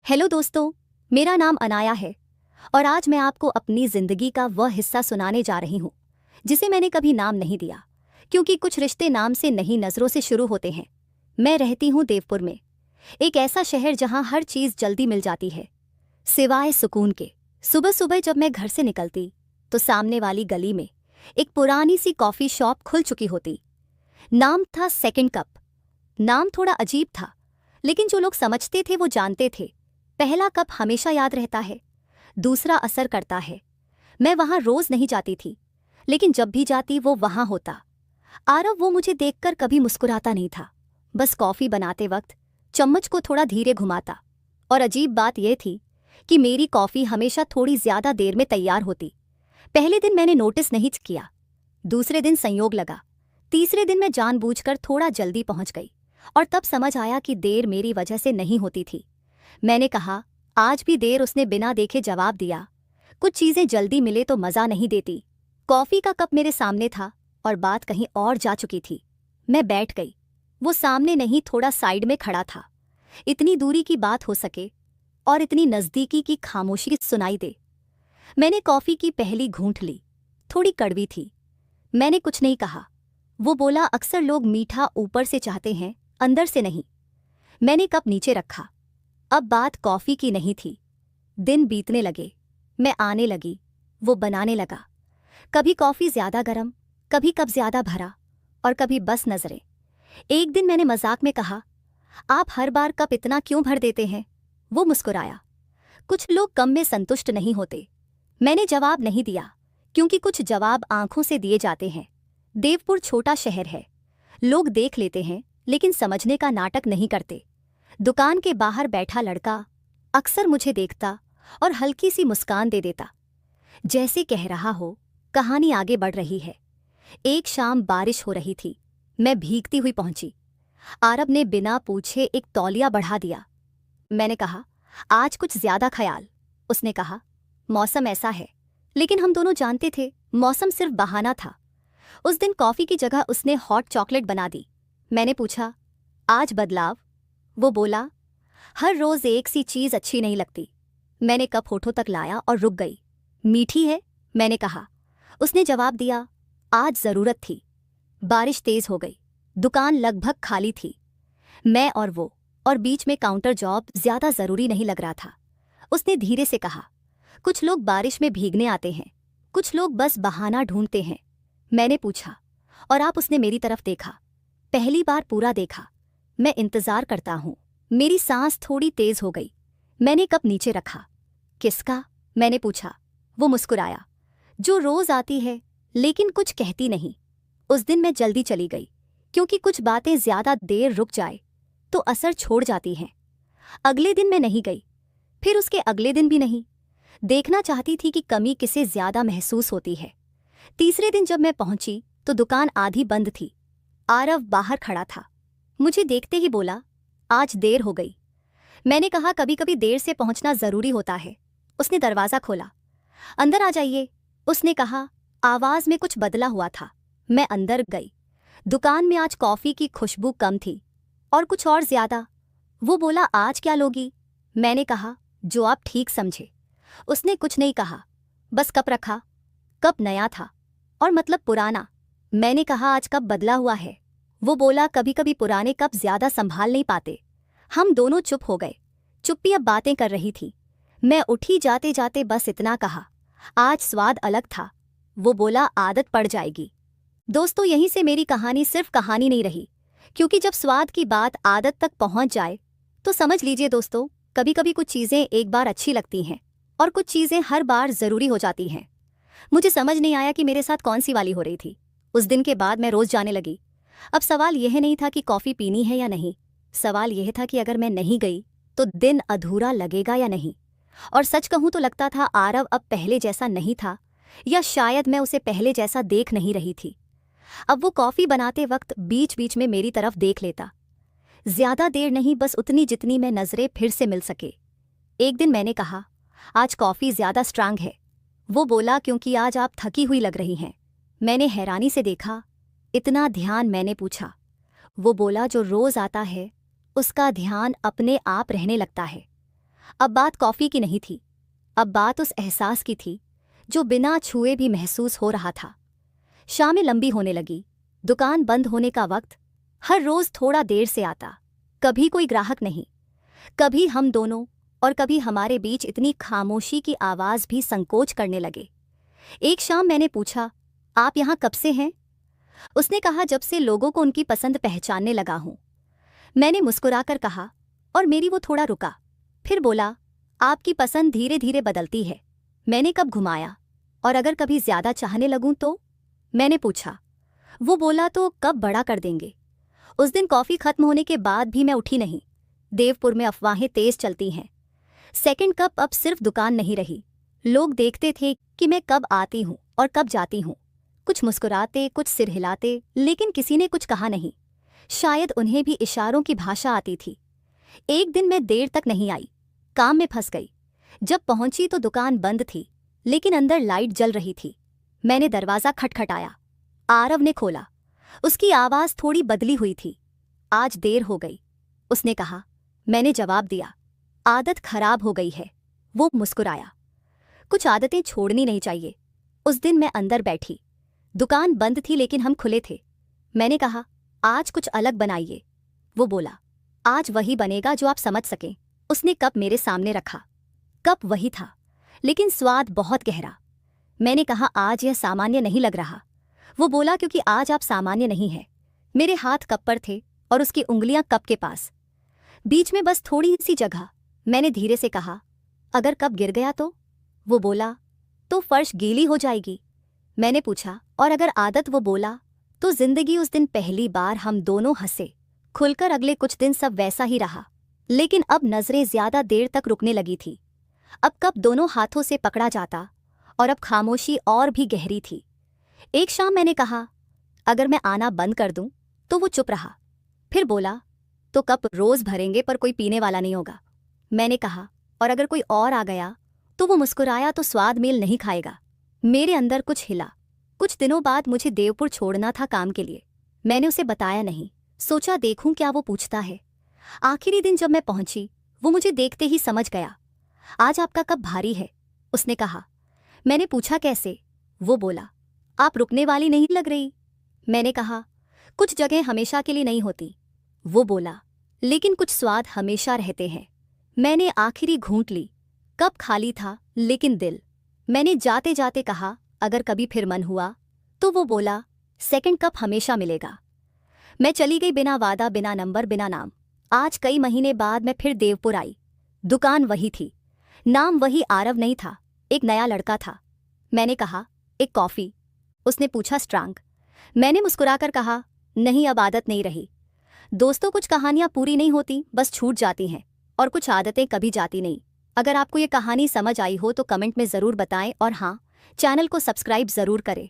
Hello दोस्तों, मेरा नाम अनाया है और आज मैं आपको अपनी ज़िंदगी का वह हिस्सा सुनाने जा रही हूँ जिसे मैंने कभी नाम नहीं दिया, क्योंकि कुछ रिश्ते नाम से नहीं नज़रों से शुरू होते हैं। मैं रहती हूँ देवपुर में, एक ऐसा शहर जहाँ हर चीज़ जल्दी मिल जाती है सिवाय सुकून के। सुबह सुबह जब मैं घर से निकलती तो सामने वाली गली में एक पुरानी सी कॉफ़ी शॉप खुल चुकी होती। नाम था सेकंड कप। नाम थोड़ा अजीब था, लेकिन जो लोग समझते थे वो जानते थे पहला कप हमेशा याद रहता है, दूसरा असर करता है। मैं वहां रोज नहीं जाती थी, लेकिन जब भी जाती वो वहां होता। आरव वो मुझे देखकर कभी मुस्कुराता नहीं था, बस कॉफी बनाते वक्त चम्मच को थोड़ा धीरे घुमाता। और अजीब बात यह थी कि मेरी कॉफी हमेशा थोड़ी ज्यादा देर में तैयार होती। पहले दिन मैंने नोटिस नहीं किया, दूसरे दिन संयोग लगा, तीसरे दिन मैं जानबूझकर थोड़ा जल्दी पहुंच गई और तब समझ आया कि देर मेरी वजह से नहीं होती थी। मैंने कहा आज भी देर, उसने बिना देखे जवाब दिया। कुछ चीजें जल्दी मिले तो मजा नहीं देती। कॉफी का कप मेरे सामने था और बात कहीं और जा चुकी थी। मैं बैठ गई। वो सामने नहीं, थोड़ा साइड में खड़ा था। इतनी दूरी की बात हो सके और इतनी नजदीकी की खामोशी सुनाई दे। मैंने कॉफी की पहली घूंट ली, थोड़ी कड़वी थी। मैंने कुछ नहीं कहा। वो बोला अक्सर लोग मीठा ऊपर से चाहते हैं, अंदर से नहीं। मैंने कप नीचे रखा। अब बात कॉफी की नहीं थी। दिन बीतने लगे, मैं आने लगी, वो बनाने लगा। कभी कॉफी ज्यादा गर्म, कभी कप ज्यादा भरा और कभी बस नजरें। एक दिन मैंने मजाक में कहा, आप हर बार कप इतना क्यों भर देते हैं? वो मुस्कुराया। कुछ लोग कम में संतुष्ट नहीं होते। मैंने जवाब नहीं दिया, क्योंकि कुछ जवाब आंखों से दिए जाते हैं। देवपुर छोटा शहर है, लोग देख लेते हैं लेकिन समझने का नाटक नहीं करते। दुकान के बाहर बैठा लड़का अक्सर मुझे देखता और हल्की सी मुस्कान दे देता, जैसे कह रहा हो कहानी आगे बढ़ रही है। एक शाम बारिश हो रही थी, मैं भीगती हुई पहुंची। आरब ने बिना पूछे एक तौलिया बढ़ा दिया। मैंने कहा आज कुछ ज्यादा ख्याल। उसने कहा मौसम ऐसा है, लेकिन हम दोनों जानते थे मौसम सिर्फ बहाना था। उस दिन कॉफी की जगह उसने हॉट चॉकलेट बना दी। मैंने पूछा आज बदलाव? वो बोला हर रोज एक सी चीज अच्छी नहीं लगती। मैंने कप होठों तक लाया और रुक गई। मीठी है? मैंने कहा। उसने जवाब दिया आज जरूरत थी। बारिश तेज हो गई, दुकान लगभग खाली थी। मैं और वो, और बीच में काउंटर जॉब ज्यादा जरूरी नहीं लग रहा था। उसने धीरे से कहा कुछ लोग बारिश में भीगने आते हैं, कुछ लोग बस बहाना ढूंढते हैं। मैंने पूछा और आप? उसने मेरी तरफ देखा, पहली बार पूरा देखा। मैं इंतजार करता हूं। मेरी सांस थोड़ी तेज हो गई। मैंने कप नीचे रखा। किसका? मैंने पूछा। वो मुस्कुराया। जो रोज आती है लेकिन कुछ कहती नहीं। उस दिन मैं जल्दी चली गई, क्योंकि कुछ बातें ज्यादा देर रुक जाए तो असर छोड़ जाती हैं। अगले दिन मैं नहीं गई, फिर उसके अगले दिन भी नहीं। देखना चाहती थी कि कमी किसे ज्यादा महसूस होती है। तीसरे दिन जब मैं पहुंची तो दुकान आधी बंद थी। आरव बाहर खड़ा था। मुझे देखते ही बोला आज देर हो गई। मैंने कहा कभी कभी देर से पहुंचना जरूरी होता है। उसने दरवाजा खोला। अंदर आ जाइए, उसने कहा। आवाज में कुछ बदला हुआ था। मैं अंदर गई। दुकान में आज कॉफी की खुशबू कम थी और कुछ और ज्यादा। वो बोला आज क्या लोगी? मैंने कहा जो आप ठीक समझे। उसने कुछ नहीं कहा, बस कप रखा। कप नया था और मतलब पुराना। मैंने कहा आज कप बदला हुआ है। वो बोला कभी कभी पुराने कप ज्यादा संभाल नहीं पाते। हम दोनों चुप हो गए। चुप्पी अब बातें कर रही थी। मैं उठी, जाते जाते बस इतना कहा आज स्वाद अलग था। वो बोला आदत पड़ जाएगी। दोस्तों, यहीं से मेरी कहानी सिर्फ कहानी नहीं रही, क्योंकि जब स्वाद की बात आदत तक पहुंच जाए तो समझ लीजिए दोस्तों, कभी कभी कुछ चीजें एक बार अच्छी लगती हैं और कुछ चीजें हर बार जरूरी हो जाती हैं। मुझे समझ नहीं आया कि मेरे साथ कौन सी वाली हो रही थी। उस दिन के बाद मैं रोज जाने लगी। अब सवाल यह नहीं था कि कॉफी पीनी है या नहीं, सवाल यह था कि अगर मैं नहीं गई तो दिन अधूरा लगेगा या नहीं। और सच कहूं तो लगता था आरव अब पहले जैसा नहीं था, या शायद मैं उसे पहले जैसा देख नहीं रही थी। अब वो कॉफी बनाते वक्त बीच बीच में मेरी तरफ देख लेता। ज्यादा देर नहीं, बस उतनी जितनी मैं नजरें फिर से मिल सके। एक दिन मैंने कहा आज कॉफी ज्यादा स्ट्रांग है। वो बोला क्योंकि आज आप थकी हुई लग रही हैं। मैंने हैरानी से देखा। इतना ध्यान? मैंने पूछा। वो बोला जो रोज आता है उसका ध्यान अपने आप रहने लगता है। अब बात कॉफ़ी की नहीं थी, अब बात उस एहसास की थी जो बिना छुए भी महसूस हो रहा था। शामें लंबी होने लगी, दुकान बंद होने का वक्त हर रोज़ थोड़ा देर से आता। कभी कोई ग्राहक नहीं, कभी हम दोनों, और कभी हमारे बीच इतनी खामोशी की आवाज़ भी संकोच करने लगे। एक शाम मैंने पूछा, आप यहाँ कब से हैं? उसने कहा, जब से लोगों को उनकी पसंद पहचानने लगा हूँ। मैंने मुस्कुराकर कहा, और मेरी? वो थोड़ा रुका, फिर बोला, आपकी पसंद धीरे धीरे बदलती है। मैंने कब घुमाया? और अगर कभी ज्यादा चाहने लगूं तो? मैंने पूछा। वो बोला, तो कब बड़ा कर देंगे? उस दिन कॉफी खत्म होने के बाद भी मैं उठी नहीं। देवपुर में अफवाहें तेज चलती हैं। सेकंड कप अब सिर्फ दुकान नहीं रही, लोग देखते थे कि मैं कब आती हूँ और कब जाती हूँ। कुछ मुस्कुराते, कुछ सिर हिलाते, लेकिन किसी ने कुछ कहा नहीं। शायद उन्हें भी इशारों की भाषा आती थी। एक दिन मैं देर तक नहीं आई, काम में फंस गई। जब पहुंची तो दुकान बंद थी, लेकिन अंदर लाइट जल रही थी। मैंने दरवाज़ा खटखटाया। आरव ने खोला। उसकी आवाज़ थोड़ी बदली हुई थी। आज देर हो गई, उसने कहा। मैंने जवाब दिया, आदत खराब हो गई है। वो मुस्कुराया। कुछ आदतें छोड़नी नहीं चाहिए। उस दिन मैं अंदर बैठी, दुकान बंद थी लेकिन हम खुले थे। मैंने कहा, आज कुछ अलग बनाइए। वो बोला, आज वही बनेगा जो आप समझ सकें। उसने कप मेरे सामने रखा। कप वही था, लेकिन स्वाद बहुत गहरा। मैंने कहा, आज यह सामान्य नहीं लग रहा। वो बोला, क्योंकि आज आप सामान्य नहीं है। मेरे हाथ कप पर थे और उसकी उंगलियां कप के पास, बीच में बस थोड़ी सी जगह। मैंने धीरे से कहा, अगर कप गिर गया तो? वो बोला, तो फर्श गीली हो जाएगी। मैंने पूछा, और अगर आदत? वो बोला, तो जिंदगी। उस दिन पहली बार हम दोनों हंसे खुलकर। अगले कुछ दिन सब वैसा ही रहा, लेकिन अब नजरें ज्यादा देर तक रुकने लगी थी। अब कप दोनों हाथों से पकड़ा जाता, और अब खामोशी और भी गहरी थी। एक शाम मैंने कहा, अगर मैं आना बंद कर दूं? तो वो चुप रहा। फिर बोला, तो कप रोज भरेंगे पर कोई पीने वाला नहीं होगा। मैंने कहा, और अगर कोई और आ गया? तो वो मुस्कुराया, तो स्वाद मेल नहीं खाएगा। मेरे अंदर कुछ हिला। कुछ दिनों बाद मुझे देवपुर छोड़ना था काम के लिए। मैंने उसे बताया नहीं, सोचा देखूं क्या वो पूछता है। आखिरी दिन जब मैं पहुंची, वो मुझे देखते ही समझ गया। आज आपका कप भारी है, उसने कहा। मैंने पूछा, कैसे? वो बोला, आप रुकने वाली नहीं लग रही। मैंने कहा, कुछ जगह हमेशा के लिए नहीं होती। वो बोला, लेकिन कुछ स्वाद हमेशा रहते हैं। मैंने आखिरी घूंट ली। कप खाली था, लेकिन दिल। मैंने जाते जाते कहा, अगर कभी फिर मन हुआ तो? वो बोला, सेकंड कप हमेशा मिलेगा। मैं चली गई, बिना वादा, बिना नंबर, बिना नाम। आज कई महीने बाद मैं फिर देवपुर आई। दुकान वही थी, नाम वही, आरव नहीं था, एक नया लड़का था। मैंने कहा, एक कॉफ़ी? उसने पूछा, स्ट्रांग? मैंने मुस्कुराकर कहा, नहीं, अब आदत नहीं रही। दोस्तों, कुछ कहानियां पूरी नहीं होती, बस छूट जाती हैं, और कुछ आदतें कभी जाती नहीं। अगर आपको ये कहानी समझ आई हो तो कमेंट में ज़रूर बताएं, और हाँ, चैनल को सब्सक्राइब ज़रूर करें।